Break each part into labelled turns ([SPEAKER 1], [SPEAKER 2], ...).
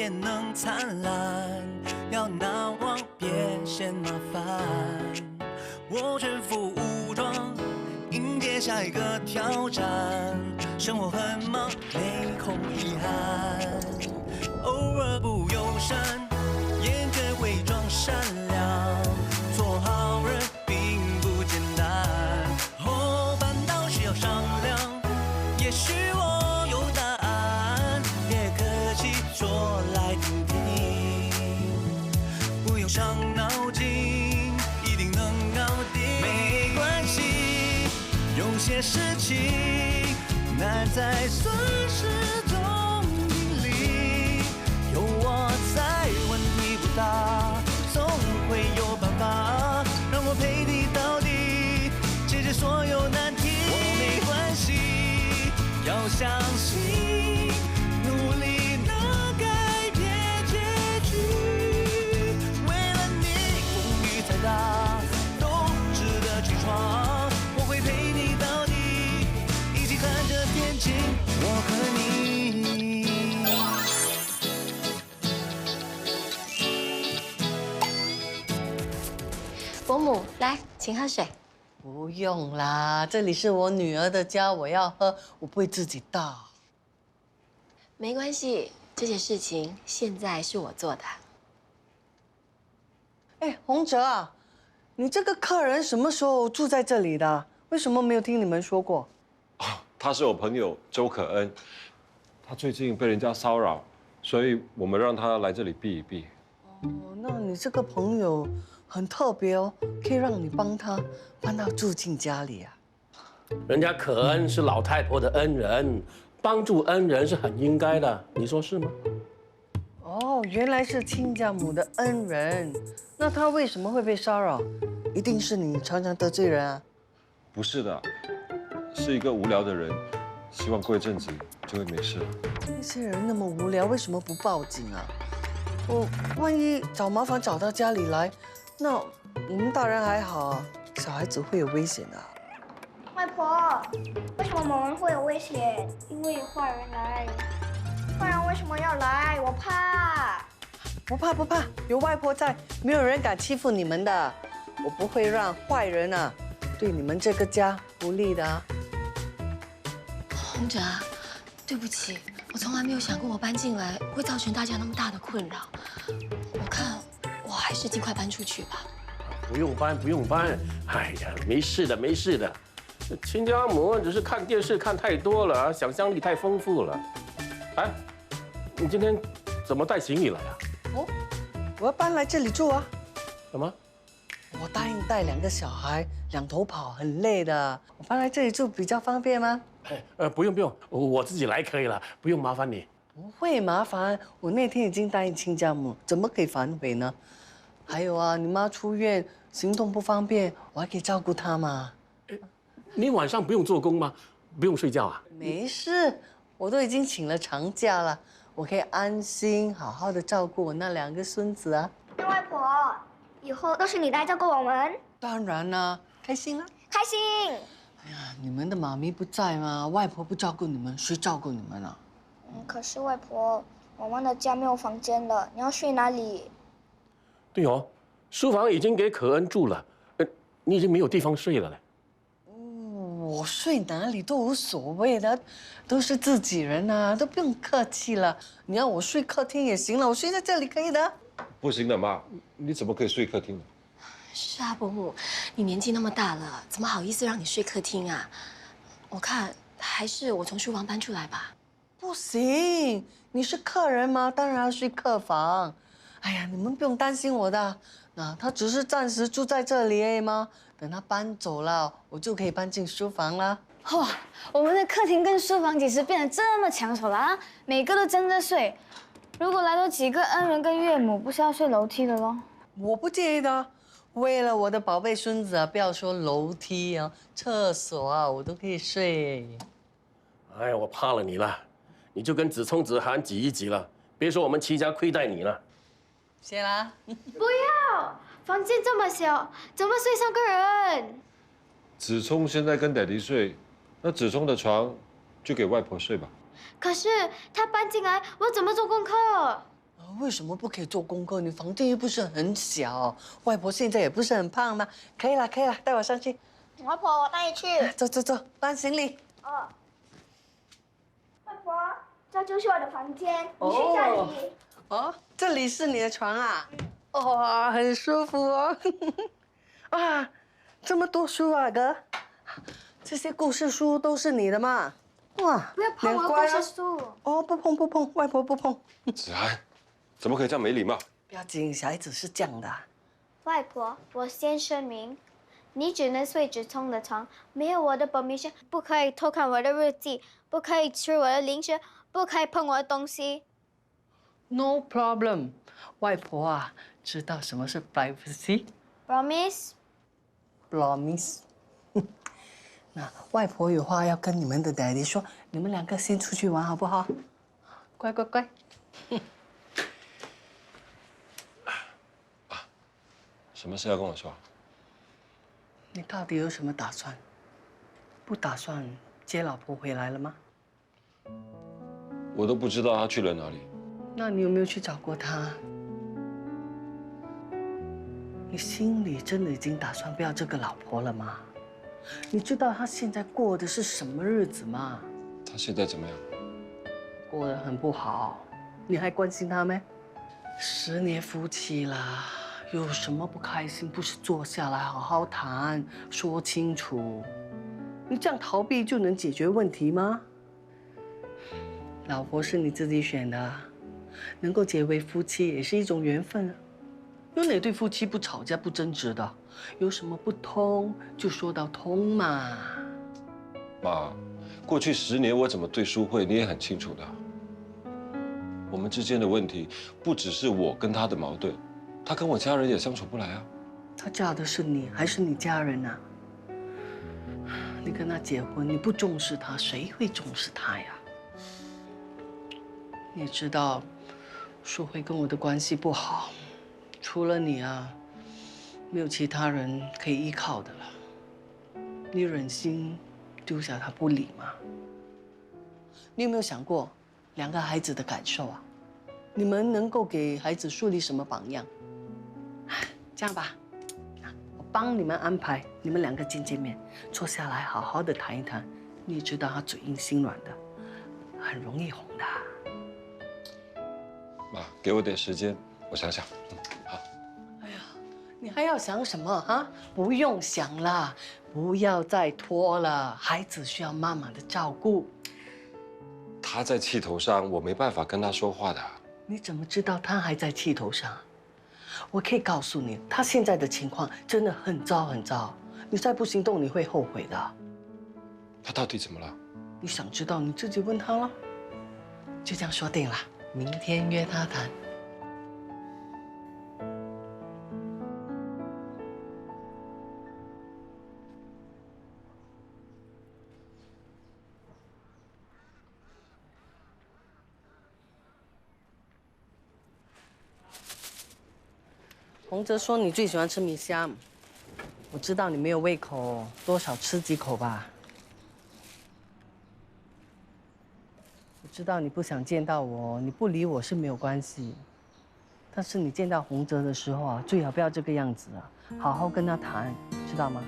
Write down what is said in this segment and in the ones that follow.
[SPEAKER 1] 也能灿烂。要难忘，别嫌麻烦。我全副武装，迎接下一个挑战。生活很忙，没空遗憾。偶尔不友善，也可以伪装善良。做好人并不简单。哦，反倒需要商量。也许我有答案，别客气，说来听听。不用伤脑筋，一定能搞定。没关系，有些事情难在顺势中定理。有我在，问题不大，总会有办法让我陪你到底，解决所有难题。我没关系，要相信，努力能改变结局。为了你，风雨再大都值得去闯。我会陪你到底，一起看着天晴，我和你。
[SPEAKER 2] 伯母，来，请喝水。
[SPEAKER 3] 不用啦，这里是我女儿的家，我要喝，我不会自己倒。
[SPEAKER 2] 没关系，这些事情现在是我做的。
[SPEAKER 3] 哎，洪哲啊，你这个客人什么时候住在这里的？为什么没有听你们说过？
[SPEAKER 4] 他是我朋友周可恩，他最近被人家骚扰，所以我们让他来这里避一避。
[SPEAKER 3] 哦，那你这个朋友很特别哦，可以让你帮他住进家里啊。
[SPEAKER 5] 人家可恩是老太婆的恩人，帮助恩人是很应该的，你说是吗？
[SPEAKER 3] 哦，原来是亲家母的恩人，那他为什么会被骚扰？一定是你常常得罪人啊？
[SPEAKER 4] 不是的，是一个无聊的人，希望过一阵子就会没事了。
[SPEAKER 3] 那些人那么无聊，为什么不报警啊？万一找麻烦找到家里来，那我们大人还好啊，小孩子会有危险的。
[SPEAKER 6] 外婆，为什么我们会有危险？因为有坏人来。坏人为什么要来？我怕。
[SPEAKER 3] 不怕，有外婆在，没有人敢欺负你们的。我不会让坏人啊对你们这个家不利的啊。
[SPEAKER 2] 洪哲，对不起，我从来没有想过我搬进来会造成大家那么大的困扰。我看我还是尽快搬出去吧。
[SPEAKER 5] 不用搬，不用搬。哎呀，没事的，没事的。亲家母只是看电视看太多了，想象力太丰富了。哎，你今天怎么带行李来啊？
[SPEAKER 3] 哦，我要搬来这里住啊。
[SPEAKER 5] 什么？
[SPEAKER 3] 我答应带2个小孩，2头跑很累的。我搬来这里住比较方便吗？
[SPEAKER 5] 不用，我自己来可以了，不用麻烦你。
[SPEAKER 3] 不会麻烦，我那天已经答应亲家母，怎么可以反悔呢？还有啊，你妈出院，行动不方便，我还可以照顾她嘛。
[SPEAKER 5] 你晚上不用做工吗？不用睡觉啊？
[SPEAKER 3] 没事，我都已经请了长假了，我可以安心好好的照顾我那2个孙子啊。
[SPEAKER 6] 那外婆，以后都是你来照顾我们。
[SPEAKER 3] 当然啦，开心啊！
[SPEAKER 6] 开心。
[SPEAKER 3] 哎呀，你们的妈咪不在嘛，外婆不照顾你们，谁照顾你们啊？
[SPEAKER 6] 可是外婆，我们的家没有房间了，你要睡哪里？
[SPEAKER 5] 对哦，书房已经给可恩住了，你已经没有地方睡了嘞。
[SPEAKER 3] 我睡哪里都无所谓的，都是自己人啊，都不用客气了。你要我睡客厅也行了，我睡在这里可以的。
[SPEAKER 4] 不行的，妈，你怎么可以睡客厅呢？
[SPEAKER 2] 是啊，伯母，你年纪那么大了，怎么好意思让你睡客厅啊？我看还是我从书房搬出来吧。
[SPEAKER 3] 不行，你是客人吗？当然要睡客房。哎呀，你们不用担心我的，那他只是暂时住在这里而已吗？等他搬走了，我就可以搬进书房了。
[SPEAKER 7] 哇，我们的客厅跟书房几时变得这么抢手了啊？每个都争着睡。如果来多几个恩人跟岳母，不是要睡楼梯的喽？
[SPEAKER 3] 我不介意的，为了我的宝贝孙子啊，不要说楼梯啊，厕所啊，我都可以睡。
[SPEAKER 5] 哎呀，我怕了你了，你就跟子聪、子涵挤一挤了，别说我们齐家亏待你了。
[SPEAKER 3] 谢啦。
[SPEAKER 7] 不要，房间这么小，怎么睡3个人？
[SPEAKER 4] 子聪现在跟爹地睡，那子聪的床就给外婆睡吧。
[SPEAKER 7] 可是他搬进来，我怎么做功课？
[SPEAKER 3] 为什么不可以做功课？你房间又不是很小，外婆现在也不是很胖吗？可以了，可以了，带我上去。
[SPEAKER 6] 外婆，我带你去。
[SPEAKER 3] 走走走，搬行李。
[SPEAKER 6] 哦。外婆，这就是我的房间，你睡这里。
[SPEAKER 3] 哦，这里是你的床啊？哇，很舒服哦。啊，这么多书啊，哥。这些故事书都是你的吗？哇，
[SPEAKER 7] 不要碰我的故事书。
[SPEAKER 3] 哦，不碰不碰，外婆不碰。
[SPEAKER 4] 子涵，怎么可以这样没礼貌？
[SPEAKER 3] 不要紧，小孩子是这样的。
[SPEAKER 6] 外婆，我先声明，你只能睡直冲的床，没有我的 permission， 不可以偷看我的日记，不可以吃我的零食，不可以碰我的东西。
[SPEAKER 3] No problem， 外婆啊，知道什么是 privacy？Promise。 那外婆有话要跟你们的 daddy 说，你们两个先出去玩好不好？乖乖乖。
[SPEAKER 4] 什么事要跟我说？
[SPEAKER 3] 你到底有什么打算？不打算接老婆回来了吗？
[SPEAKER 4] 我都不知道他去了哪里。
[SPEAKER 3] 那你有没有去找过他？你心里真的已经打算不要这个老婆了吗？你知道他现在过的是什么日子吗？
[SPEAKER 4] 他现在怎么样？
[SPEAKER 3] 过得很不好，你还关心他没？10年夫妻了，有什么不开心？不是坐下来好好谈，说清楚。你这样逃避就能解决问题吗？老婆是你自己选的，能够结为夫妻也是一种缘分啊。有哪对夫妻不吵架不争执的？有什么不通就说到通嘛。
[SPEAKER 4] 妈，过去10年我怎么对淑慧，你也很清楚的。我们之间的问题不只是我跟她的矛盾，她跟我家人也相处不来啊。
[SPEAKER 3] 她嫁的是你还是你家人啊？你跟她结婚，你不重视她，谁会重视她呀？你也知道，淑慧跟我的关系不好，除了你啊，没有其他人可以依靠的了。你忍心丢下她不理吗？你有没有想过2个孩子的感受啊？你们能够给孩子树立什么榜样？这样吧，我帮你们安排，你们2个见面，坐下来好好的谈一谈。你也知道他嘴硬心软的，很容易哄的。
[SPEAKER 4] 妈，给我点时间，我想想。好。
[SPEAKER 3] 哎呀，你还要想什么啊？不用想啦，不要再拖了。孩子需要妈妈的照顾。
[SPEAKER 4] 他在气头上，我没办法跟他说话的。
[SPEAKER 3] 你怎么知道他还在气头上？我可以告诉你，他现在的情况真的很糟很糟。你再不行动，你会后悔的。
[SPEAKER 4] 他到底怎么了？
[SPEAKER 3] 你想知道，你自己问他了。就这样说定了，明天约他谈。洪哲说你最喜欢吃米香，我知道你没有胃口，多少吃几口吧。我知道你不想见到我，你不理我是没有关系，但是你见到洪哲的时候啊，最好不要这个样子啊，好好跟他谈，知道吗？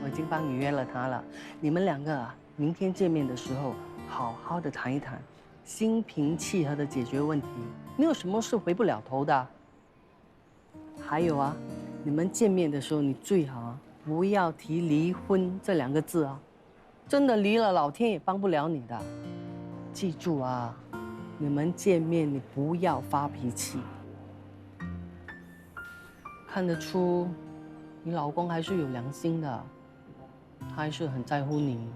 [SPEAKER 3] 我已经帮你约了他了，你们2个啊，明天见面的时候好好的谈一谈。心平气和的解决问题，没有什么是回不了头的。还有啊，你们见面的时候，你最好啊不要提离婚这2个字啊，真的离了，老天也帮不了你的。记住啊，你们见面你不要发脾气。看得出，你老公还是有良心的，他还是很在乎你，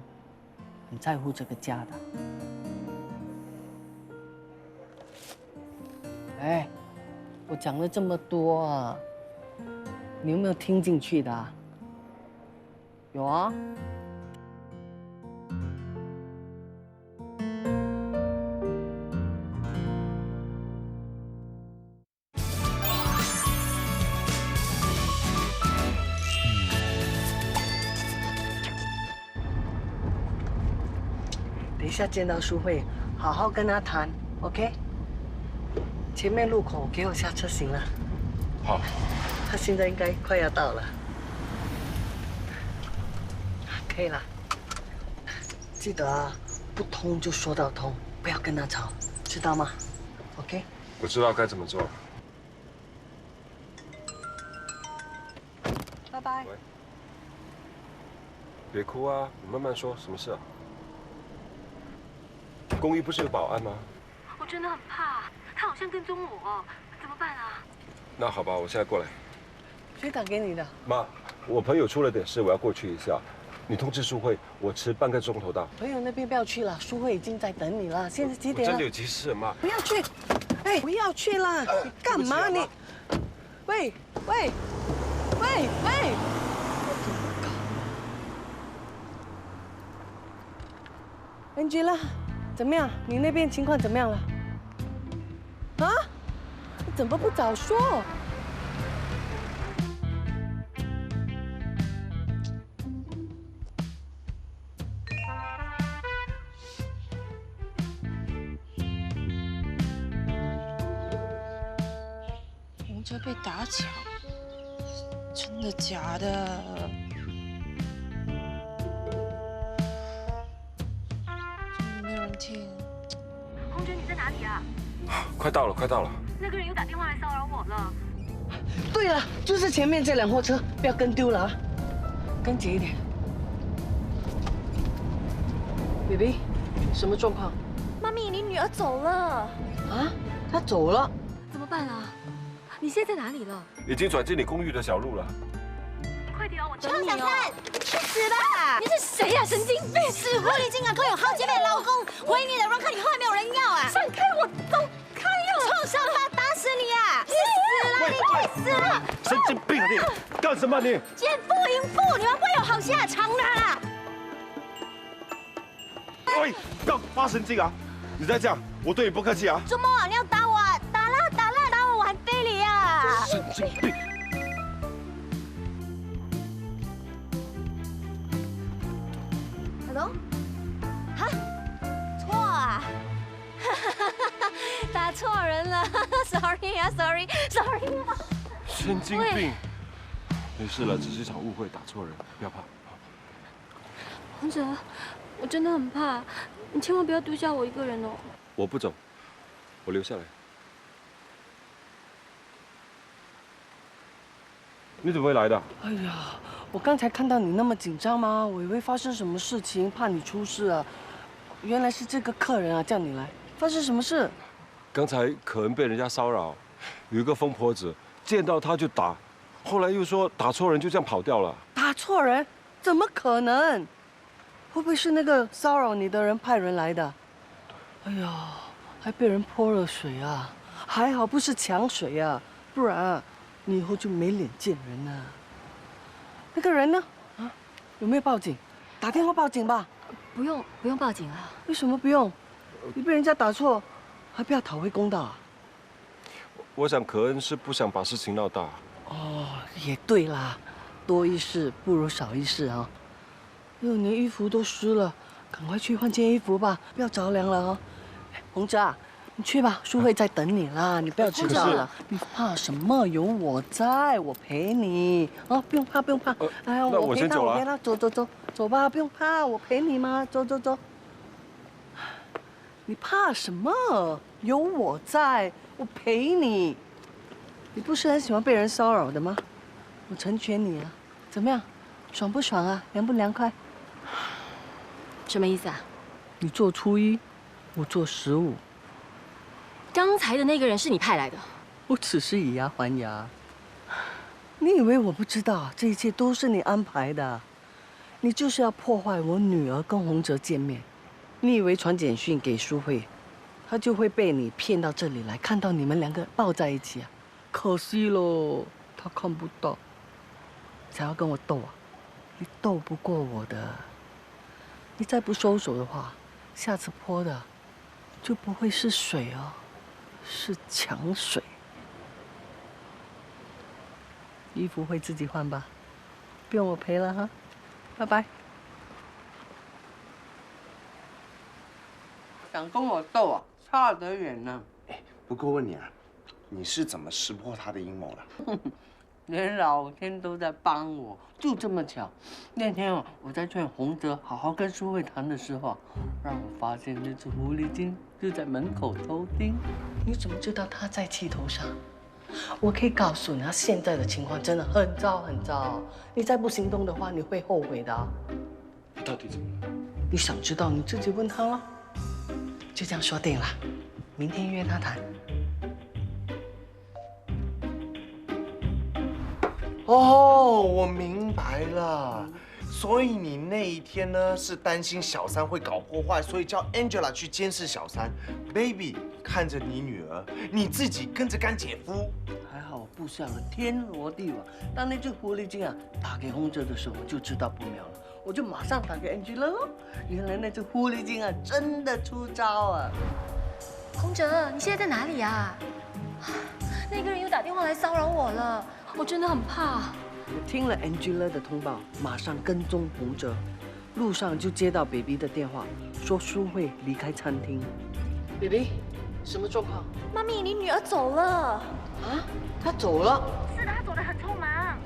[SPEAKER 3] 很在乎这个家的。哎，我讲了这么多啊，你有没有听进去的啊？有啊。等一下见到淑慧，好好跟她谈。OK， 前面路口给我下车行了。
[SPEAKER 4] 好，
[SPEAKER 3] 他现在应该快要到了，可以了。记得啊，不通就说到通，不要跟他吵，知道吗 ？OK。
[SPEAKER 4] 我知道该怎么做。
[SPEAKER 3] 拜拜。
[SPEAKER 4] 喂，别哭啊，你慢慢说，什么事啊？公寓不是有保安吗？
[SPEAKER 2] 我真的很怕，他好像跟踪我，怎么办啊？
[SPEAKER 4] 那好吧，我现在过来。
[SPEAKER 3] 谁打给你的？
[SPEAKER 4] 妈，我朋友出了点事，我要过去一下。你通知淑慧，我迟半个钟头到。
[SPEAKER 3] 朋友那边不要去了，淑慧已经在等你了。现在几点了？
[SPEAKER 4] 我真的有急事，妈。
[SPEAKER 3] 不要去！哎，不要去了！你干嘛你？喂喂喂喂！Angela， 怎么样？你那边情况怎么样了？啊？你怎么不早说？
[SPEAKER 2] 红哲被打抢，真的假的？怎么没有人听？
[SPEAKER 8] 红哲，你在哪里啊？
[SPEAKER 4] 快到了，快到了。
[SPEAKER 8] 那个人又打电话来骚扰我了。
[SPEAKER 3] 对了，就是前面这辆货车，不要跟丢了啊！跟紧一点。baby， 什么状况？
[SPEAKER 8] 妈咪，你女儿走了。
[SPEAKER 3] 啊？她走了。
[SPEAKER 2] 怎么办啊？你现在在哪里了？
[SPEAKER 4] 已经转进你公寓的小路了。
[SPEAKER 8] 快点啊，我等
[SPEAKER 7] 邱小
[SPEAKER 8] 你哦。
[SPEAKER 7] 三，去死吧！
[SPEAKER 2] 你是谁呀、神经病！
[SPEAKER 7] 死狐狸精啊，可有好姐妹老公，回你的人看你后来没有人要啊！
[SPEAKER 2] 闪开我，走开哟！
[SPEAKER 7] 臭伤疤，打死你啊！去死了，你去死了！
[SPEAKER 4] 神经病啊你！干什么你？
[SPEAKER 7] 奸夫淫妇，你们不会有好下场的啦！
[SPEAKER 9] 喂，不要发神经啊！你再这样，我对你不客气啊！
[SPEAKER 7] 周末你要打我啊，打啦打啦打我，我还非礼啊！
[SPEAKER 4] 神经病！
[SPEAKER 7] Hello？ 哈？错啊！打错人了，sorry 啊，sorry 啊！
[SPEAKER 4] 神经病！没事了，只是一场误会，打错人，不要怕。
[SPEAKER 2] 红哲，我真的很怕，你千万不要丢下我一个人哦。
[SPEAKER 4] 我不走，我留下来。你怎么会来的？
[SPEAKER 3] 哎呀，我刚才看到你那么紧张吗？我以为发生什么事情，怕你出事啊。原来是这个客人啊，叫你来，发生什么事？
[SPEAKER 4] 刚才可恩被人家骚扰，有一个疯婆子见到他就打，后来又说打错人，就这样跑掉了。
[SPEAKER 3] 打错人？怎么可能？会不会是那个骚扰你的人派人来的？哎呀，还被人泼了水啊！还好不是抢水啊，不然你以后就没脸见人了。那个人呢？啊，有没有报警？打电话报警吧。
[SPEAKER 2] 不用报警啊。
[SPEAKER 3] 为什么不用？你被人家打错，还不要讨回公道啊？
[SPEAKER 4] 我想可恩是不想把事情闹大。
[SPEAKER 3] 哦，也对啦，多一事不如少一事啊。哎呦，你的衣服都湿了，赶快去换件衣服吧，不要着凉了啊。红哲啊，你去吧，淑慧在等你啦，你不要迟到了。你怕什么？有我在，我陪你啊，不用怕，不用怕。哎呀，
[SPEAKER 4] 那我先走了。
[SPEAKER 3] 我陪他，走吧，不用怕，我陪你嘛，走。你怕什么？有我在，我陪你。你不是很喜欢被人骚扰的吗？我成全你啊，怎么样？爽不爽啊？凉不凉快？
[SPEAKER 2] 什么意思啊？
[SPEAKER 3] 你做初一，我做15。
[SPEAKER 2] 刚才的那个人是你派来的？
[SPEAKER 3] 我只是以牙还牙。你以为我不知道？这一切都是你安排的。你就是要破坏我女儿跟洪哲见面。你以为传简讯给淑慧，她就会被你骗到这里来，看到你们两个抱在一起啊？可惜喽，她看不到，才要跟我斗啊！你斗不过我的。你再不收手的话，下次泼的就不会是水哦，是强水。衣服会自己换吧，不用我陪了哈，拜拜。想跟我斗啊？差得远呢。
[SPEAKER 9] 不过问你啊，你是怎么识破他的阴谋的？
[SPEAKER 3] 连老天都在帮我，就这么巧。那天我在劝洪哲好好跟淑慧谈的时候，让我发现那只狐狸精就在门口偷听。你怎么知道他在气头上？我可以告诉你，他现在的情况真的很糟很糟。你再不行动的话，你会后悔的。
[SPEAKER 4] 到底怎么了？
[SPEAKER 3] 你想知道你自己问他了。就这样说定了，明天约他谈。
[SPEAKER 9] 哦，我明白了。所以你那一天呢，是担心小三会搞破坏，所以叫 Angela 去监视小三。Baby 看着你女儿，你自己跟着干姐夫。还好我布下了天罗地网。当那只狐狸精啊打给洪哲的时候，我就知道不妙了，我就马上打给 Angela 喽。原来那只狐狸精啊真的出招啊！
[SPEAKER 2] 洪哲，你现在在哪里呀？那个人又打电话来骚扰我了，我真的很怕。
[SPEAKER 3] 我听了 Angela 的通报，马上跟踪洪哲。路上就接到 baby 的电话，说淑慧离开餐厅。baby， 什么状况？
[SPEAKER 8] 妈咪，你女儿走了。
[SPEAKER 3] 啊？她走了？
[SPEAKER 8] 是的，她走得很匆忙。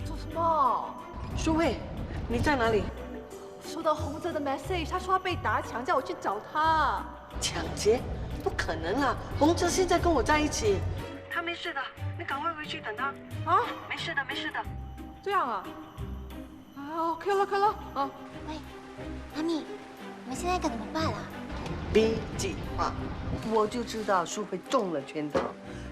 [SPEAKER 10] 做什么？
[SPEAKER 3] 淑慧，你在哪里？
[SPEAKER 10] 收到洪哲的 message，他说他被打抢，叫我去找他。
[SPEAKER 3] 抢劫？不可能啊！洪哲现在跟我在一起。
[SPEAKER 10] 他没事的，你赶快回去等他。啊？
[SPEAKER 8] 没事的，没事的。
[SPEAKER 10] 这样啊？啊 ，OK 了，OK 了。啊。
[SPEAKER 6] 喂，妈咪，我们现在该怎么办啊？
[SPEAKER 3] B 计划，我就知道淑慧中了圈套。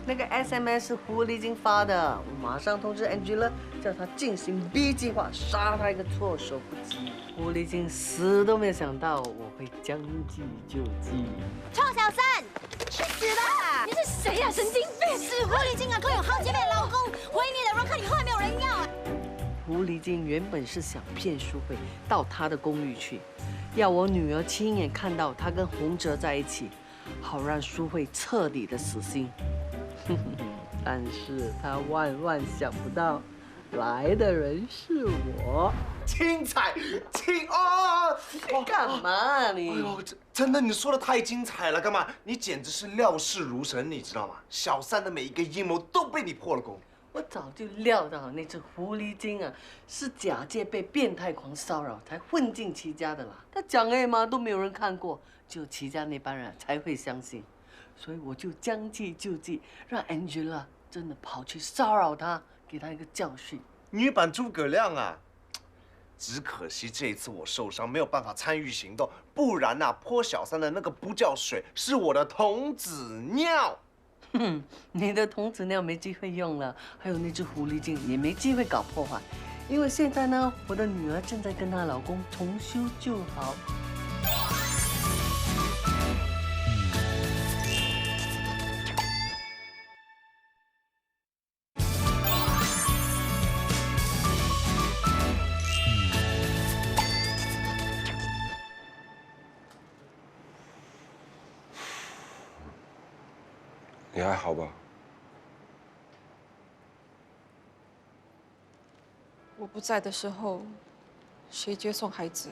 [SPEAKER 3] 那个 SMS 是狐狸精发的，我马上通知 Angela， 叫她进行 B 计划，杀她一个措手不及。狐狸精死都没有想到我会将计就计。
[SPEAKER 6] 臭小三，去死吧！
[SPEAKER 2] 你是谁呀？神经病！
[SPEAKER 6] 死狐狸精啊，空有好姐妹老公，毁你的人看你后来没有人要啊！
[SPEAKER 3] 狐狸精原本是想骗淑慧到她的公寓去，要我女儿亲眼看到她跟洪哲在一起，好让淑慧彻底的死心。但是她万万想不到，来的人是我。
[SPEAKER 9] 精彩，哦！
[SPEAKER 3] 你干嘛你？
[SPEAKER 9] 哎呦，真的，你说的太精彩了，干嘛？你简直是料事如神，你知道吗？小三的每一个阴谋都被你破了功。
[SPEAKER 3] 我早就料到那只狐狸精啊，是假借被变态狂骚扰才混进齐家的啦。他讲而已嘛，都没有人看过，只有齐家那帮人才会相信。所以我就将计就计，让 Angela 真的跑去骚扰他，给他一个教训。
[SPEAKER 9] 女版诸葛亮啊！只可惜这一次我受伤，没有办法参与行动，不然呐，泼小三的那个不叫水，是我的童子尿。
[SPEAKER 3] 哼，你的童子尿没机会用了，还有那只狐狸精也没机会搞破坏，因为现在呢，我的女儿正在跟她老公重修旧好。
[SPEAKER 4] 你还好吧？
[SPEAKER 10] 我不在的时候，谁接送孩子？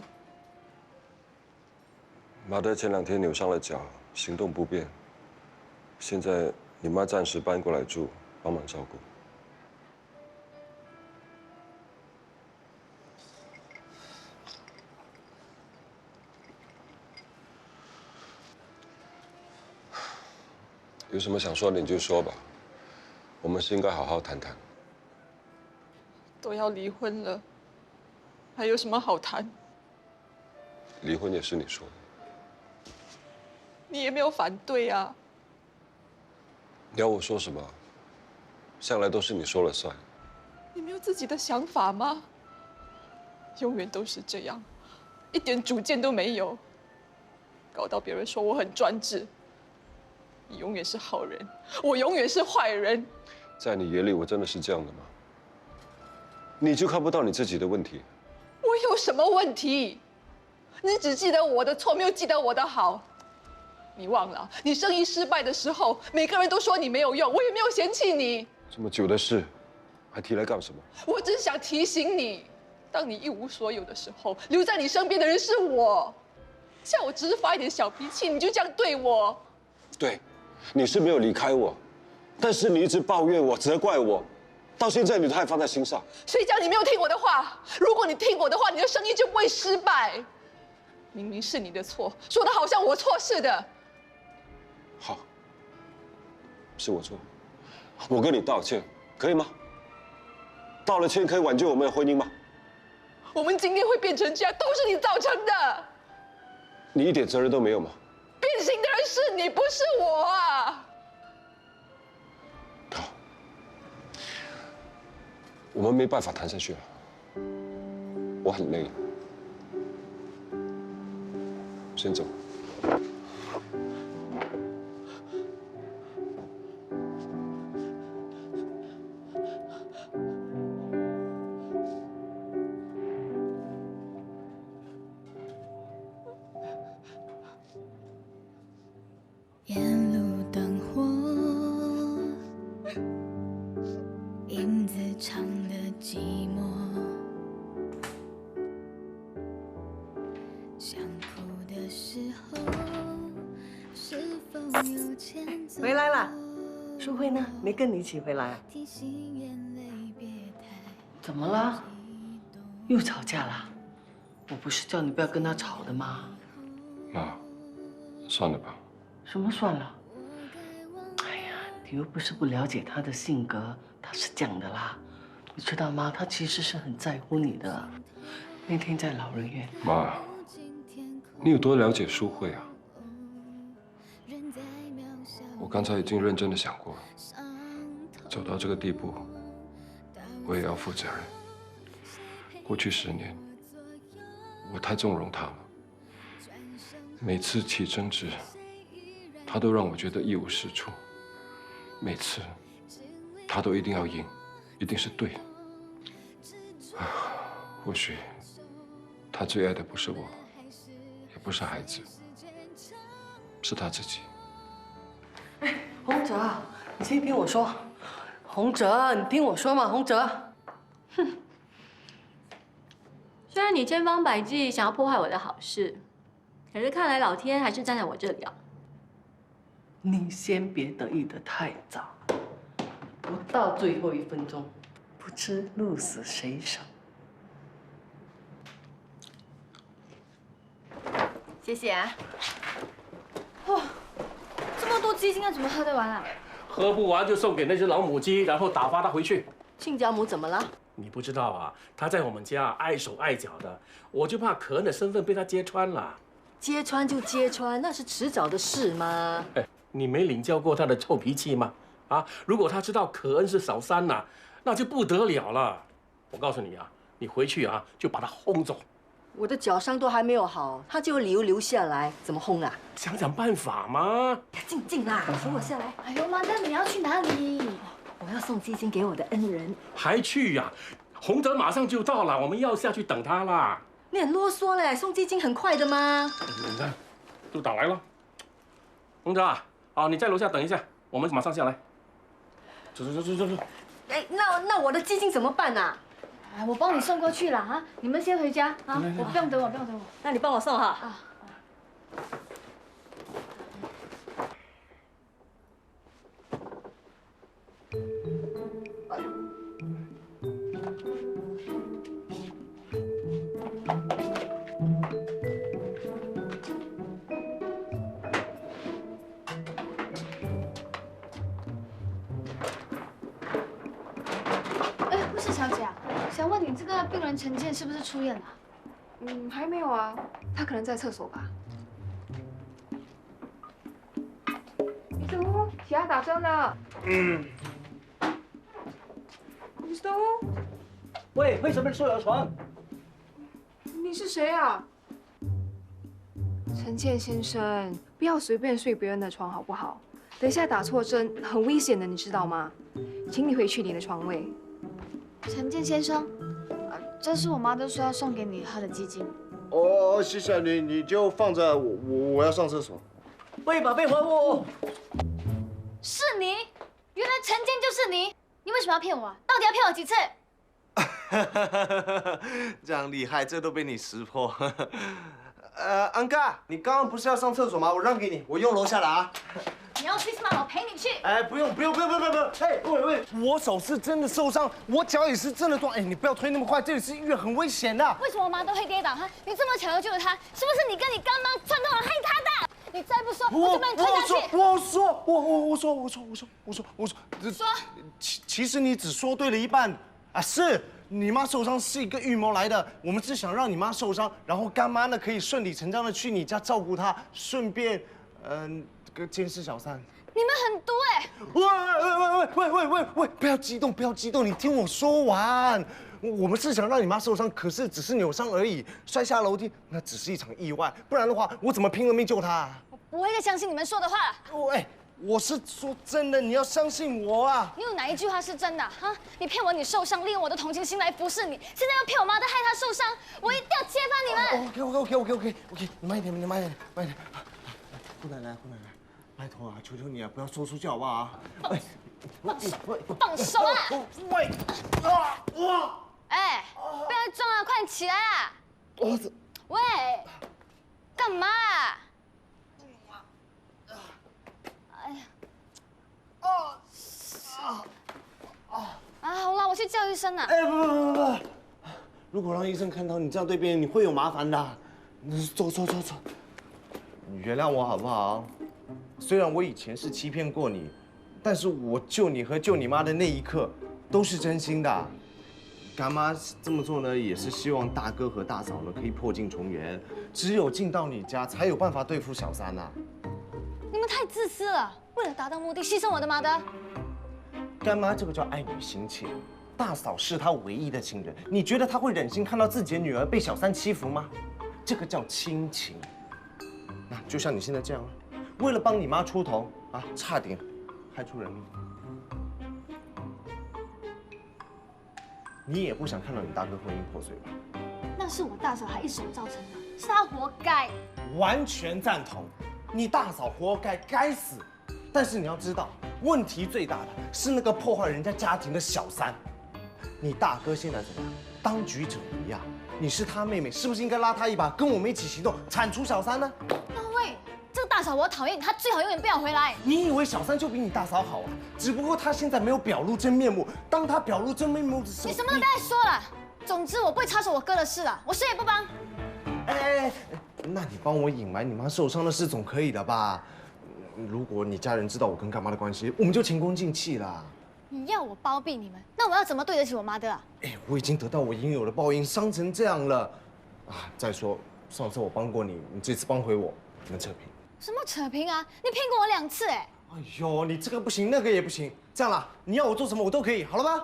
[SPEAKER 4] 马德前2天扭伤了脚，行动不便。现在你妈暂时搬过来住，帮忙照顾。有什么想说的你就说吧，我们是应该好好谈谈。
[SPEAKER 10] 都要离婚了，还有什么好谈？
[SPEAKER 4] 离婚也是你说的。
[SPEAKER 10] 你也没有反对啊。
[SPEAKER 4] 你要我说什么？向来都是你说了算。
[SPEAKER 10] 你没有自己的想法吗？永远都是这样，一点主见都没有，搞到别人说我很专制。你永远是好人，我永远是坏人。
[SPEAKER 4] 在你眼里，我真的是这样的吗？你就看不到你自己的问题？
[SPEAKER 10] 我有什么问题？你只记得我的错，没有记得我的好。你忘了，你生意失败的时候，每个人都说你没有用，我也没有嫌弃你。
[SPEAKER 4] 这么久的事，还提来干什么？
[SPEAKER 10] 我只想提醒你，当你一无所有的时候，留在你身边的人是我。像我只是发一点小脾气，你就这样对我？
[SPEAKER 4] 对，你是没有离开我，但是你一直抱怨我、责怪我，到现在你都还放在心上。
[SPEAKER 10] 谁叫你没有听我的话？如果你听我的话，你的生意就不会失败。明明是你的错，说的好像我错似的。
[SPEAKER 4] 好，是我错，我跟你道歉，可以吗？道了歉可以挽救我们的婚姻吗？
[SPEAKER 10] 我们今天会变成这样，都是你造成的。
[SPEAKER 4] 你一点责任都没有吗？
[SPEAKER 10] 变心的人是你，不是我啊！
[SPEAKER 4] 好，我们没办法谈下去了，我很累，先走。
[SPEAKER 11] 沿路灯火，影子唱的寂寞，想哭的时候，是否有牵走？
[SPEAKER 3] 回来了，淑慧呢？没跟你一起回来啊？
[SPEAKER 11] 提醒眼泪别太
[SPEAKER 3] 怎么了？又吵架了？我不是叫你不要跟他吵的吗？
[SPEAKER 4] 妈，算了吧。
[SPEAKER 3] 什么算了？哎呀，你又不是不了解他的性格，他是这样的啦。你知道吗？他其实是很在乎你的。那天在老人院，
[SPEAKER 4] 妈，你有多了解淑慧啊？我刚才已经认真的想过，走到这个地步，我也要负责任。过去10年，我太纵容他了，每次起争执，他都让我觉得一无是处。每次，他都一定要赢，一定是对的。或许，他最爱的不是我，也不是孩子，是他自己。
[SPEAKER 3] 哎，洪哲，你先听我说。洪哲，你听我说嘛，洪哲。
[SPEAKER 2] 哼。虽然你千方百计想要破坏我的好事，可是看来老天还是站在我这里啊。
[SPEAKER 3] 你先别得意得太早，不到最后1分钟，不知鹿死谁手。
[SPEAKER 2] 谢谢啊。
[SPEAKER 7] 哇，这么多鸡精要怎么喝得完啊？
[SPEAKER 5] 喝不完就送给那只老母鸡，然后打发它回去。
[SPEAKER 2] 亲家母怎么了？
[SPEAKER 5] 你不知道啊，它在我们家碍手碍脚的，我就怕可恩的身份被它揭穿了。
[SPEAKER 2] 揭穿就揭穿，那是迟早的事嘛。
[SPEAKER 5] 哎，你没领教过他的臭脾气吗？啊，如果他知道可恩是小三呐，那就不得了了。我告诉你啊，你回去啊就把他轰走。
[SPEAKER 2] 我的脚伤都还没有好，他就有理由留下来，怎么轰啊？
[SPEAKER 5] 想想办法嘛。
[SPEAKER 2] 静啦，扶我下来。
[SPEAKER 7] 哎呦妈，但你要去哪里？
[SPEAKER 2] 我要送鸡精给我的恩人。
[SPEAKER 5] 还去呀？洪哲马上就到了，我们要下去等他啦。
[SPEAKER 2] 你很啰嗦嘞，送鸡精很快的吗？
[SPEAKER 5] 你看，都打来了。洪哲啊，你在楼下等一下，我们马上下来。走。
[SPEAKER 2] 哎，那我的鸡精怎么办啊？
[SPEAKER 7] 哎，我帮你送过去了啊！你们先回家啊，我不用等我，不用等我。
[SPEAKER 2] 那你帮我送哈。
[SPEAKER 7] 啊。小姐啊，想问你这个病人陈健是不是出院了？
[SPEAKER 10] 还没有啊，他可能在厕所吧。医生，血压打针了。医生，
[SPEAKER 12] 喂，为什么收我的床？
[SPEAKER 10] 你是谁啊？陈健先生，不要随便睡别人的床好不好？等一下打错针很危险的，你知道吗？请你回去你的床位。
[SPEAKER 7] 陈健先生，这是我妈都说要送给你喝的鸡精。
[SPEAKER 9] 哦，谢谢你就放着，我要上厕所。
[SPEAKER 12] 喂，宝贝，还我！
[SPEAKER 7] 是你？原来陈健就是你？你为什么要骗我啊？到底要骗我几次？
[SPEAKER 9] 这样厉害，这都被你识破。安嘎，你刚刚不是要上厕所吗？我让给你，我用楼下的啊。
[SPEAKER 7] 你要去是吗？我陪你去。
[SPEAKER 9] 哎，不用！哎，喂，我手是真的受伤，我脚也是真的断。哎，你不要推那么快，这里是医院，很危险的。
[SPEAKER 7] 为什么我妈都会跌倒？哈，你这么巧又救了她，是不是你跟你刚刚串通了害她的？你再不说，我就把你推下去。我说，
[SPEAKER 9] 其实你只说对了一半啊，是。你妈受伤是一个预谋来的，我们是想让你妈受伤，然后干妈呢可以顺理成章的去你家照顾她，顺便，监视小三。
[SPEAKER 7] 你们很毒哎！
[SPEAKER 9] 喂，不要激动，你听我说完。我们是想让你妈受伤，可是只是扭伤而已，摔下楼梯那只是一场意外，不然的话我怎么拼了命救她？
[SPEAKER 7] 我不会再相信你们说的话。
[SPEAKER 9] 喂。我是说真的，你要相信我啊！
[SPEAKER 7] 你有哪一句话是真的哈？你骗我你受伤，利用我的同情心来服侍你，现在又骗我妈的害她受伤，我一定要揭发你们！
[SPEAKER 9] OK， 你慢一点，姑奶奶，拜托啊，求求你啊，不要说出去好不好？喂，
[SPEAKER 7] 放手啊！
[SPEAKER 9] 喂，哇！
[SPEAKER 7] 哎，不要再装了，快点起来啊！喂，干嘛啊？好了，我去叫医生了。
[SPEAKER 9] 哎，不，如果让医生看到你这样对别人，你会有麻烦的。走，你原谅我好不好？虽然我以前是欺骗过你，但是我救你和救你妈的那一刻都是真心的。干妈这么做呢，也是希望大哥和大嫂呢可以破镜重圆。只有进到你家，才有办法对付小三啊。
[SPEAKER 7] 你们太自私了，为了达到目的牺牲我的妈的。
[SPEAKER 9] 干妈这个叫爱女心切，大嫂是她唯一的亲人，你觉得她会忍心看到自己的女儿被小三欺负吗？这个叫亲情。那就像你现在这样，为了帮你妈出头啊，差点害出人命。你也不想看到你大哥婚姻破碎吧？
[SPEAKER 7] 那是我大嫂还一手造成的，是她活该。
[SPEAKER 9] 完全赞同，你大嫂活该死。但是你要知道，问题最大的是那个破坏人家家庭的小三。你大哥现在怎么样？当局者迷啊！你是他妹妹，是不是应该拉他一把，跟我们一起行动，铲除小三呢？
[SPEAKER 7] 喂，这个大嫂我讨厌，她最好永远不要回来。
[SPEAKER 9] 你以为小三就比你大嫂好啊？只不过她现在没有表露真面目，当她表露真面目的时候，
[SPEAKER 7] 你什么都不要再说了。总之我不会插手我哥的事了，我谁也不帮。
[SPEAKER 9] 哎，那你帮我隐瞒你妈受伤的事总可以的吧？如果你家人知道我跟干妈的关系，我们就前功尽弃了。
[SPEAKER 7] 你要我包庇你们，那我要怎么对得起我妈的啊？
[SPEAKER 9] 哎，我已经得到我应有的报应，伤成这样了，啊！再说上次我帮过你，你这次帮回我，能扯平？
[SPEAKER 7] 什么扯平啊？你骗过我2次哎！
[SPEAKER 9] 哎呦，你这个不行，那个也不行，这样啦，你要我做什么我都可以，好了吗？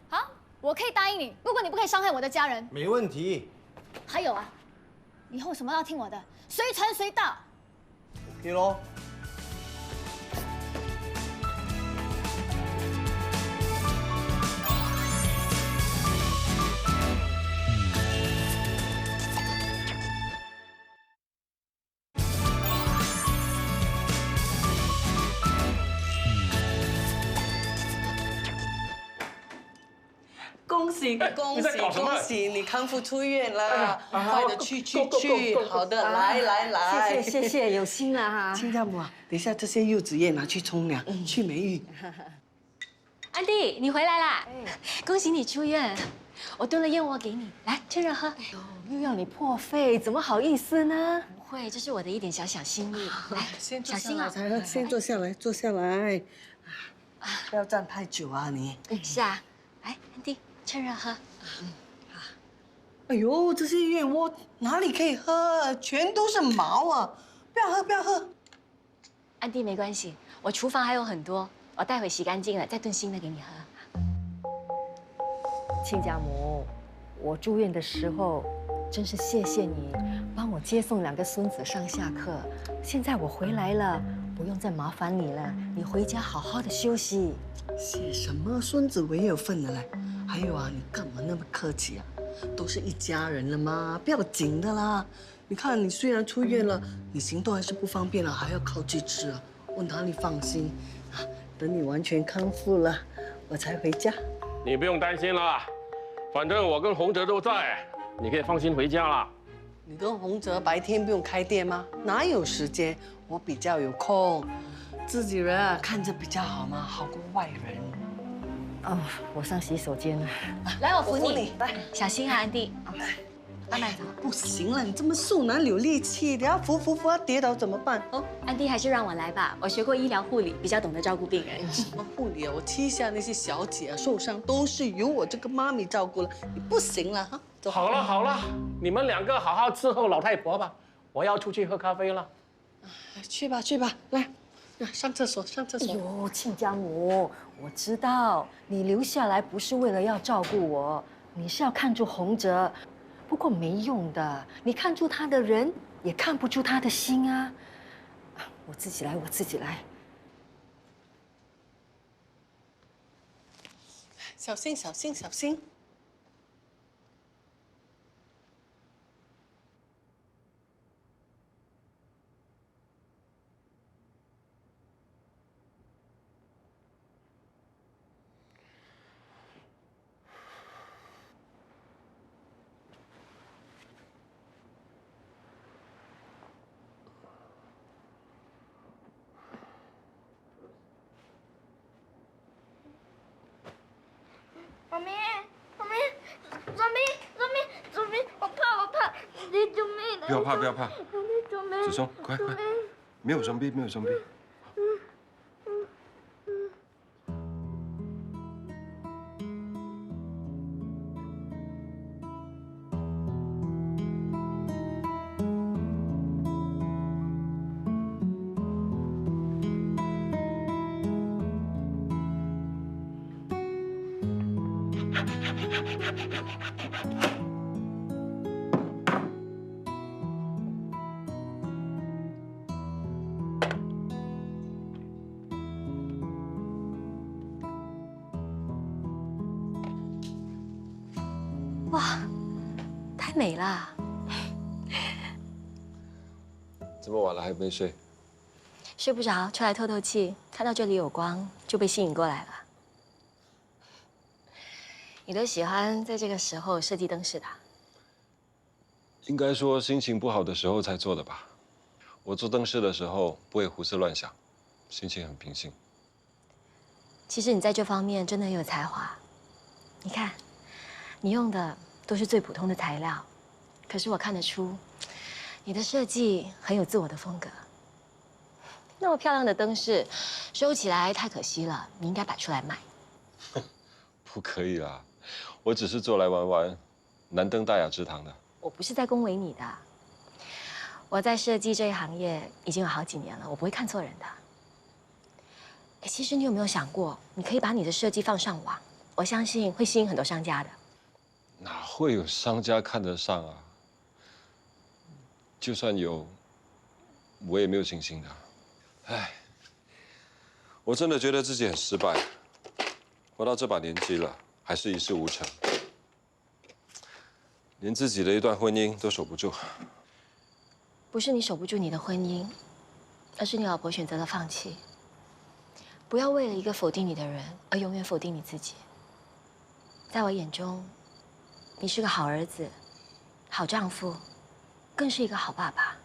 [SPEAKER 7] 好，我可以答应你，如果你不可以伤害我的家人。
[SPEAKER 9] 没问题。
[SPEAKER 7] 还有啊，以后什么要听我的，随传随到。
[SPEAKER 9] OK 咯。
[SPEAKER 3] 恭喜！你康复出院了，快的去！好的，来，
[SPEAKER 8] 谢谢，有心了哈。
[SPEAKER 3] 亲家母啊，等一下这些柚子叶拿去冲凉，去霉运。
[SPEAKER 2] 安迪，你回来啦！恭喜你出院，我炖了燕窝给你，来趁热喝。哎
[SPEAKER 8] 呦，又要你破费，怎么好意思呢？
[SPEAKER 2] 不会，这是我的一点小心意。来，
[SPEAKER 3] 先
[SPEAKER 2] 小心啊！
[SPEAKER 3] 先坐下来，坐下来。不要站太久啊，你。
[SPEAKER 2] 是啊，来，安迪。趁热喝。
[SPEAKER 3] 哎呦，这些燕窝哪里可以喝？全都是毛啊！不要喝。
[SPEAKER 2] 安迪没关系，我厨房还有很多，我待会洗干净了再炖新的给你喝。
[SPEAKER 8] 亲家母，我住院的时候，真是谢谢你帮我接送2个孙子上下课。现在我回来了，不用再麻烦你了，你回家好好的休息。
[SPEAKER 3] 谢什么？孙子我也有份的嘞。还有啊，你干嘛那么客气啊？都是一家人了嘛，不要紧的啦。你看，你虽然出院了，你行动还是不方便了，还要靠去吃啊，我哪里放心啊？等你完全康复了，我才回家。
[SPEAKER 5] 你不用担心了，反正我跟洪哲都在，你可以放心回家了。
[SPEAKER 3] 你跟洪哲白天不用开店吗？哪有时间？我比较有空，自己人啊看着比较好嘛，好过外人。
[SPEAKER 8] 哦，我上洗手间了。
[SPEAKER 2] 来，我扶你。
[SPEAKER 3] 来，
[SPEAKER 2] 小心啊，安迪。慢慢走。
[SPEAKER 3] 不行了，你这么瘦哪里有力气？等下扶，要跌倒怎么办？哦，
[SPEAKER 2] 安迪还是让我来吧，我学过医疗护理，比较懂得照顾病人。
[SPEAKER 3] 什么护理啊？我旗下那些小姐啊受伤都是由我这个妈咪照顾了，你不行了哈。走。
[SPEAKER 5] 好了好了，你们2个好好伺候老太婆吧，我要出去喝咖啡了。
[SPEAKER 3] 去吧，来，上厕所。
[SPEAKER 8] 哎呦，亲家母，我知道你留下来不是为了要照顾我，你是要看住洪哲。不过没用的，你看住他的人，也看不住他的心啊。我自己来。
[SPEAKER 3] 小心。
[SPEAKER 6] 妈咪，我怕，你救命！
[SPEAKER 4] 不要怕，子松，快，没有zombie。
[SPEAKER 2] 哇，太美了！
[SPEAKER 4] 这么晚了还没睡？
[SPEAKER 2] 睡不着，出来透透气，看到这里有光，就被吸引过来了。你都喜欢在这个时候设计灯饰的？
[SPEAKER 4] 应该说心情不好的时候才做的吧。我做灯饰的时候不会胡思乱想，心情很平静。
[SPEAKER 2] 其实你在这方面真的很有才华。你看，你用的都是最普通的材料，可是我看得出，你的设计很有自我的风格。那么漂亮的灯饰，收起来太可惜了，你应该摆出来卖。
[SPEAKER 4] 不可以啦，我只是做来玩玩，难登大雅之堂的。
[SPEAKER 2] 我不是在恭维你的，我在设计这一行业已经有好几年了，我不会看错人的。哎，其实你有没有想过，你可以把你的设计放上网，我相信会吸引很多商家的。
[SPEAKER 4] 哪会有商家看得上啊？就算有，我也没有信心的。唉，我真的觉得自己很失败，活到这把年纪了，还是一事无成，连自己的一段婚姻都守不住。
[SPEAKER 2] 不是你守不住你的婚姻，而是你老婆选择了放弃。不要为了一个否定你的人而永远否定你自己。在我眼中，你是个好儿子、好丈夫，更是一个好爸爸。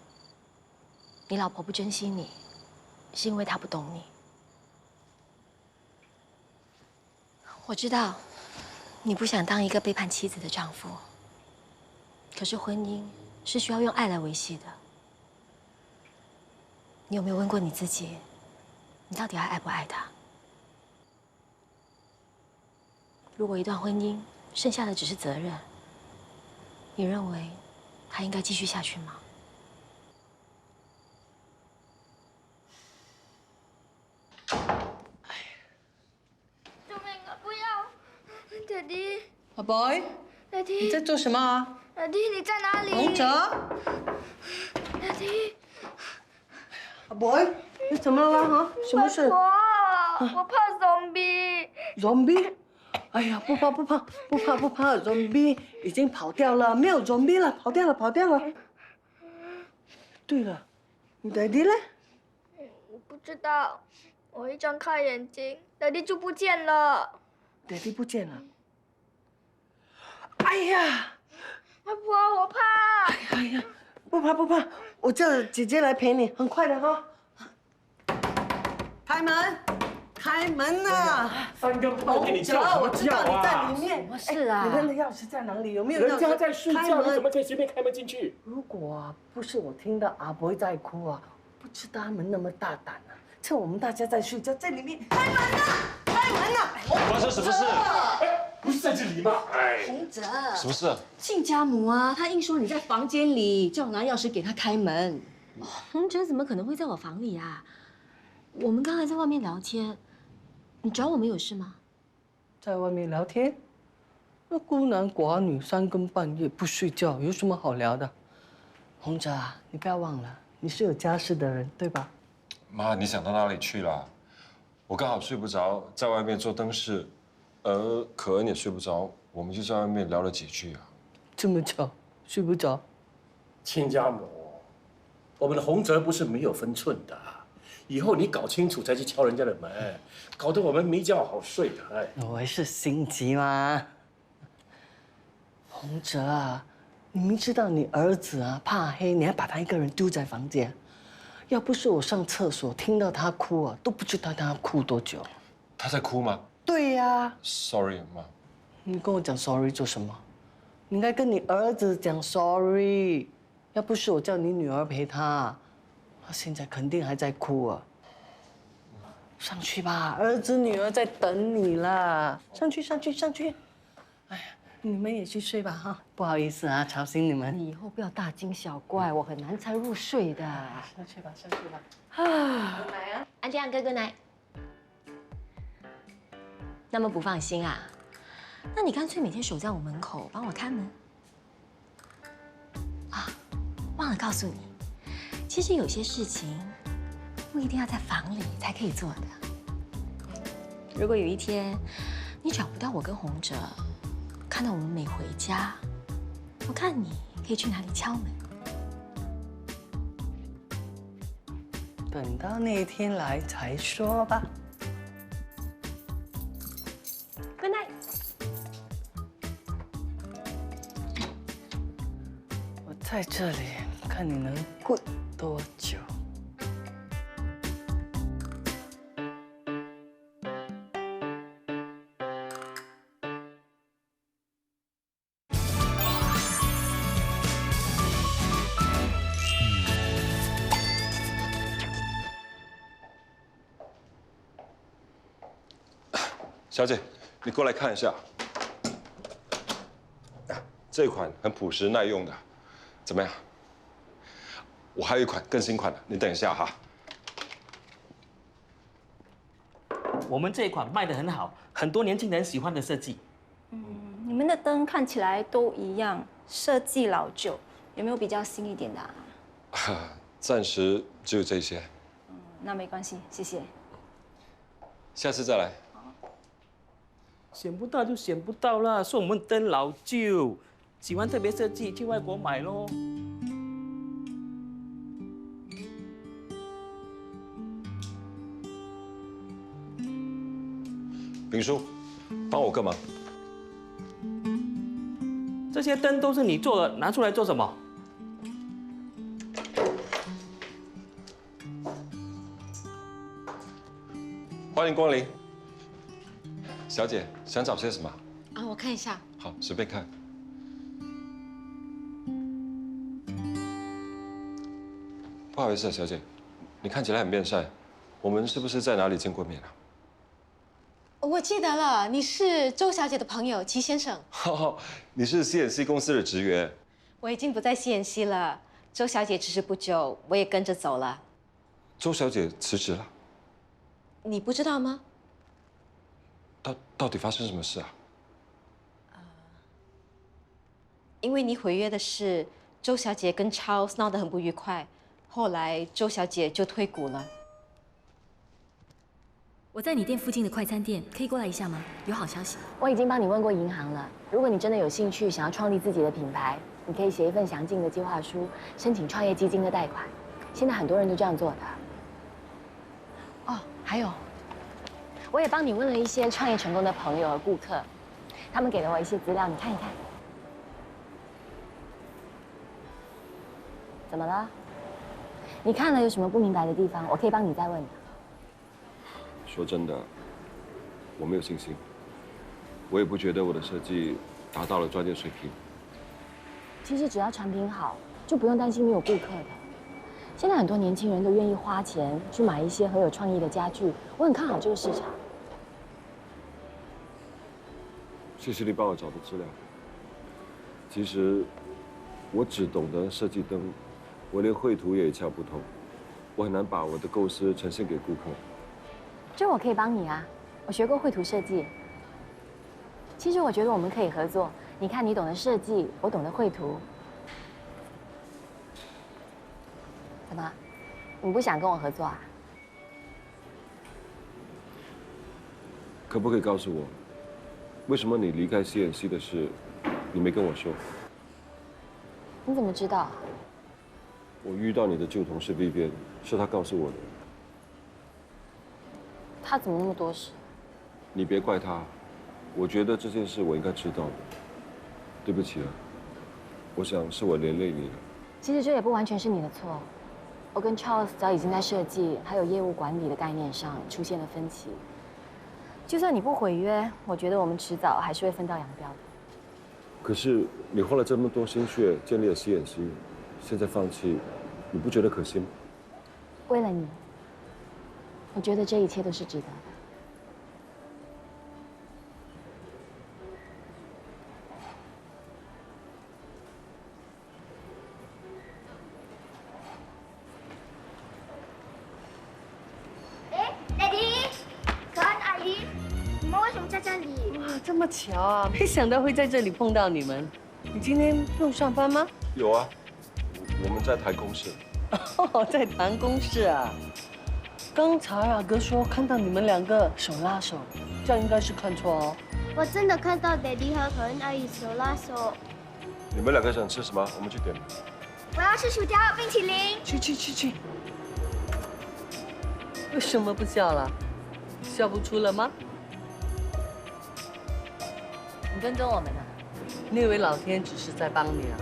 [SPEAKER 2] 你老婆不珍惜你，是因为她不懂你。我知道，你不想当一个背叛妻子的丈夫。可是婚姻是需要用爱来维系的。你有没有问过你自己，你到底还爱不爱他？如果一段婚姻剩下的只是责任，你认为还应该继续下去吗？
[SPEAKER 6] 救命啊！不要，爹地。
[SPEAKER 3] 阿 boy，
[SPEAKER 6] 爹地，
[SPEAKER 3] 你在做什么啊？
[SPEAKER 6] 爹地，你在哪里？
[SPEAKER 3] 洪哲，
[SPEAKER 6] 爹地，
[SPEAKER 3] 阿 boy， 你怎么了哈？什么事？
[SPEAKER 6] 我怕zombie。
[SPEAKER 3] zombie？ 哎呀，不怕，zombie 已经跑掉了，没有 zombie 了，跑掉了。对了，你爹地嘞？
[SPEAKER 6] 我不知道，我一睁开眼睛，爹地就不见了。
[SPEAKER 3] 爹地不见了。哎呀，
[SPEAKER 7] 阿婆，我怕。
[SPEAKER 3] 哎呀，不怕不怕，我叫姐姐来陪你，很快的哈。开门，开门呐！
[SPEAKER 5] 三更半夜你叫什
[SPEAKER 3] 我
[SPEAKER 5] 么叫
[SPEAKER 3] 知道你在
[SPEAKER 5] 啊？
[SPEAKER 3] 里面。
[SPEAKER 8] 什么事啊？
[SPEAKER 3] 你们的钥匙在哪里？有没有？
[SPEAKER 5] 人家在睡觉，你怎么可以随便开门进去？
[SPEAKER 3] 如果不是我听到阿伯在哭啊，不知道他们那么大胆啊！趁我们大家在睡觉，在里面开门呐！开门呐！
[SPEAKER 13] 发生什么事？
[SPEAKER 5] 不是在这里吗？哎，
[SPEAKER 8] 洪哲，
[SPEAKER 13] 什么事？
[SPEAKER 8] 亲家母啊，他硬说你在房间里，叫我拿钥匙给他开门。
[SPEAKER 2] 洪哲怎么可能会在我房里啊？我们刚才在外面聊天，你找我们有事吗？
[SPEAKER 3] 在外面聊天，那孤男寡女三更半夜不睡觉，有什么好聊的？洪哲啊，你不要忘了，你是有家室的人，对吧？
[SPEAKER 4] 妈，你想到哪里去了？我刚好睡不着，在外面做灯饰，可恩也睡不着，我们就在外面聊了几句啊。
[SPEAKER 3] 这么巧，睡不着。
[SPEAKER 5] 亲家母，我们的洪哲不是没有分寸的，以后你搞清楚再去敲人家的门，搞得我们没觉好睡的。哎，
[SPEAKER 3] 我是心急嘛。洪哲啊，你明知道你儿子啊怕黑，你还把他一个人丢在房间。要不是我上厕所听到他哭啊，都不知道他哭多久。
[SPEAKER 4] 他在哭吗？
[SPEAKER 3] 对呀。
[SPEAKER 4] Sorry， 妈。
[SPEAKER 3] 你跟我讲 sorry 做什么？你应该跟你儿子讲 sorry。要不是我叫你女儿陪他，他现在肯定还在哭啊。上去吧，儿子女儿在等你啦。上去，上去，上去。哎呀，你们也去睡吧哈。不好意思啊，吵醒你们。
[SPEAKER 8] 你以后不要大惊小怪，我很难才入睡的。
[SPEAKER 3] 上去吧，上去吧。
[SPEAKER 8] 啊，
[SPEAKER 2] 奶啊，安迪安哥哥奶。那么不放心啊？那你干脆每天守在我门口，帮我看门。啊，忘了告诉你，其实有些事情不一定要在房里才可以做的。如果有一天你找不到我跟洪哲，看到我们没回家，我看你可以去哪里敲门。
[SPEAKER 3] 等到那天来才说吧。
[SPEAKER 2] Good night。
[SPEAKER 3] 我在这里，看你能滚多久。
[SPEAKER 4] 小姐，你过来看一下。这款很朴实耐用的，怎么样？我还有一款更新款的，你等一下哈。
[SPEAKER 12] 我们这一款卖得很好，很多年轻人喜欢的设计。
[SPEAKER 7] 你们的灯看起来都一样，设计老旧，有没有比较新一点的啊？
[SPEAKER 4] 暂时只有这些，
[SPEAKER 7] 那没关系，谢谢。
[SPEAKER 4] 下次再来。
[SPEAKER 12] 选不到就选不到啦，说我们灯老旧，喜欢特别设计去外国买咯。
[SPEAKER 4] 秉叔，帮我个忙。
[SPEAKER 12] 这些灯都是你做的，拿出来做什么？
[SPEAKER 4] 欢迎光临，小姐，想找些什么？
[SPEAKER 2] 啊，我看一下。
[SPEAKER 4] 好，随便看。不好意思啊，小姐，你看起来很面善，我们是不是在哪里见过面啊？
[SPEAKER 2] 我记得了，你是周小姐的朋友齐先生。
[SPEAKER 4] 你是 CNC 公司的职员。
[SPEAKER 2] 我已经不在 CNC 了，周小姐只是不久，我也跟着走了。
[SPEAKER 4] 周小姐辞职了，
[SPEAKER 2] 你不知道吗？
[SPEAKER 4] 到底发生什么事啊？
[SPEAKER 2] 因为你毁约的事，周小姐跟 Charles 闹得很不愉快，后来周小姐就退股了。
[SPEAKER 14] 我在你店附近的快餐店，可以过来一下吗？有好消息。
[SPEAKER 2] 我已经帮你问过银行了，如果你真的有兴趣，想要创立自己的品牌，你可以写一份详尽的计划书，申请创业基金的贷款。现在很多人都这样做的。哦，还有，我也帮你问了一些创业成功的朋友和顾客，他们给了我一些资料，你看一看。怎么了？你看了有什么不明白的地方？我可以帮你再问的。
[SPEAKER 4] 说真的，我没有信心，我也不觉得我的设计达到了专业水平。
[SPEAKER 2] 其实只要产品好，就不用担心没有顾客的。现在很多年轻人都愿意花钱去买一些很有创意的家具，我很看好这个市场。
[SPEAKER 4] 谢谢你帮我找的资料。其实我只懂得设计灯，我连绘图也一窍不通，我很难把我的构思呈现给顾客。
[SPEAKER 2] 这我可以帮你啊，我学过绘图设计。其实我觉得我们可以合作。你看，你懂得设计，我懂得绘图。怎么？你不想跟我合作啊？
[SPEAKER 4] 可不可以告诉我，为什么你离开 CNC 的事，你没跟我说？
[SPEAKER 2] 你怎么知道？
[SPEAKER 4] 我遇到你的旧同事 Vivian， 是他告诉我的。
[SPEAKER 2] 他怎么那么多事？
[SPEAKER 4] 你别怪他，我觉得这件事我应该知道的。对不起了，我想是我连累你了。
[SPEAKER 2] 其实这也不完全是你的错。我跟 Charles 早已经在设计还有业务管理的概念上出现了分歧。就算你不毁约，我觉得我们迟早还是会分道扬镳的。
[SPEAKER 4] 可是你花了这么多心血建立了 CNC， 现在放弃，你不觉得可惜吗？
[SPEAKER 2] 为了你，我觉得这一切都是值得的。
[SPEAKER 3] 这么巧啊！没想到会在这里碰到你们。你今天不用上班吗？
[SPEAKER 4] 有啊，我们在谈公事。
[SPEAKER 3] 哦，在谈公事啊。刚才啊，哥说看到你们两个手拉手，这样应该是看错哦。
[SPEAKER 6] 我真的看到 Daddy 和可恩阿姨手拉手。
[SPEAKER 4] 你们两个想吃什么？我们去点。
[SPEAKER 6] 我要吃薯条、冰淇淋。
[SPEAKER 3] 去。为什么不笑了？笑不出了吗？
[SPEAKER 2] 你跟踪我们呢？
[SPEAKER 3] 你以为老天只是在帮你啊？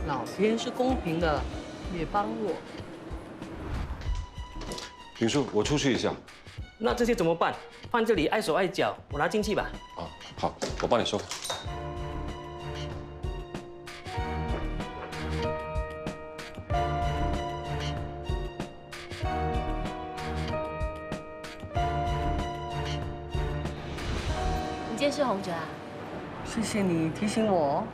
[SPEAKER 3] 老天是公平的，也帮我。
[SPEAKER 4] 平叔，我出去一下。
[SPEAKER 12] 那这些怎么办？放这里碍手碍脚，我拿进去吧。
[SPEAKER 4] 啊，好，我帮你收。
[SPEAKER 2] 你今天是红哲啊？
[SPEAKER 3] 谢谢你提醒我，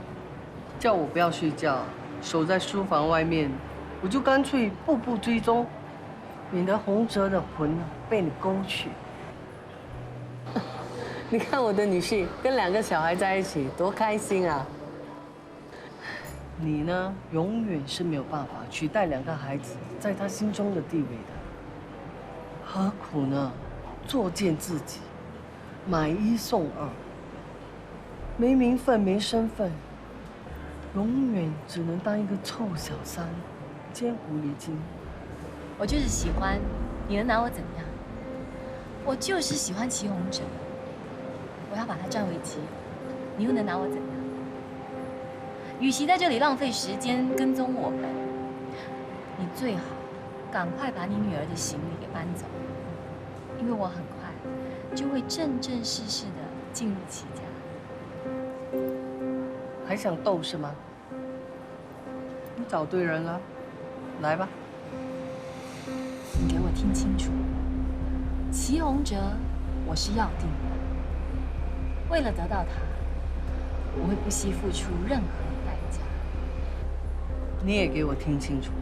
[SPEAKER 3] 叫我不要睡觉，守在书房外面，我就干脆步步追踪，免得洪哲的魂被你勾去。你看我的女婿跟2个小孩在一起，多开心啊！你呢，永远是没有办法取代2个孩子在他心中的地位的。何苦呢？作践自己，买1送2。没名分，没身份，永远只能当一个臭小三，奸狐狸精。
[SPEAKER 2] 我就是喜欢，你能拿我怎样？我就是喜欢祁洪哲，我要把他占为己有，你又能拿我怎样？与其在这里浪费时间跟踪我们，你最好赶快把你女儿的行李给搬走，因为我很快就会正正式式的进入祁家。
[SPEAKER 3] 还想斗是吗？你找对人了，来吧。
[SPEAKER 2] 你给我听清楚，祁洪哲，我是要定的。为了得到他，我会不惜付出任何代价。
[SPEAKER 3] 你也给我听清楚，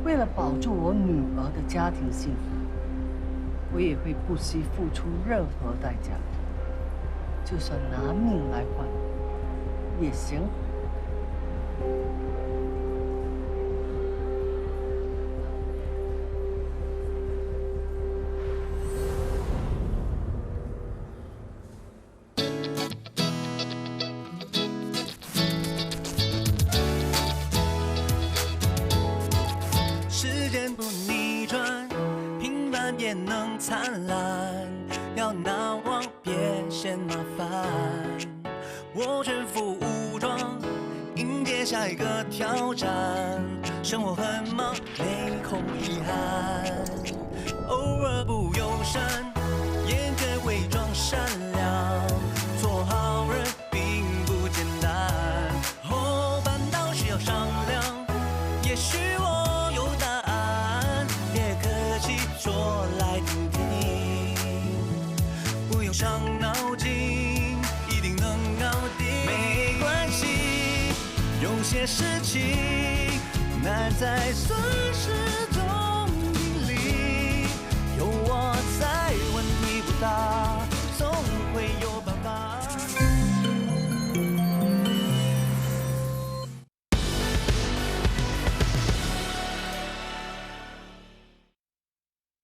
[SPEAKER 3] 为了保住我女儿的家庭幸福，我也会不惜付出任何代价，就算拿命来换也行。
[SPEAKER 1] 时间不逆转，平凡也能灿烂。要难忘，别嫌麻烦。我全副武装，迎接下一个挑战。生活很忙，没空遗憾，偶尔不友善，严格伪装善良，做好人并不简单。哦，烦恼需要商量，也许我有答案，别客气，说来听听，不用伤脑筋，一定能搞定。没关系，有些事情难在算是。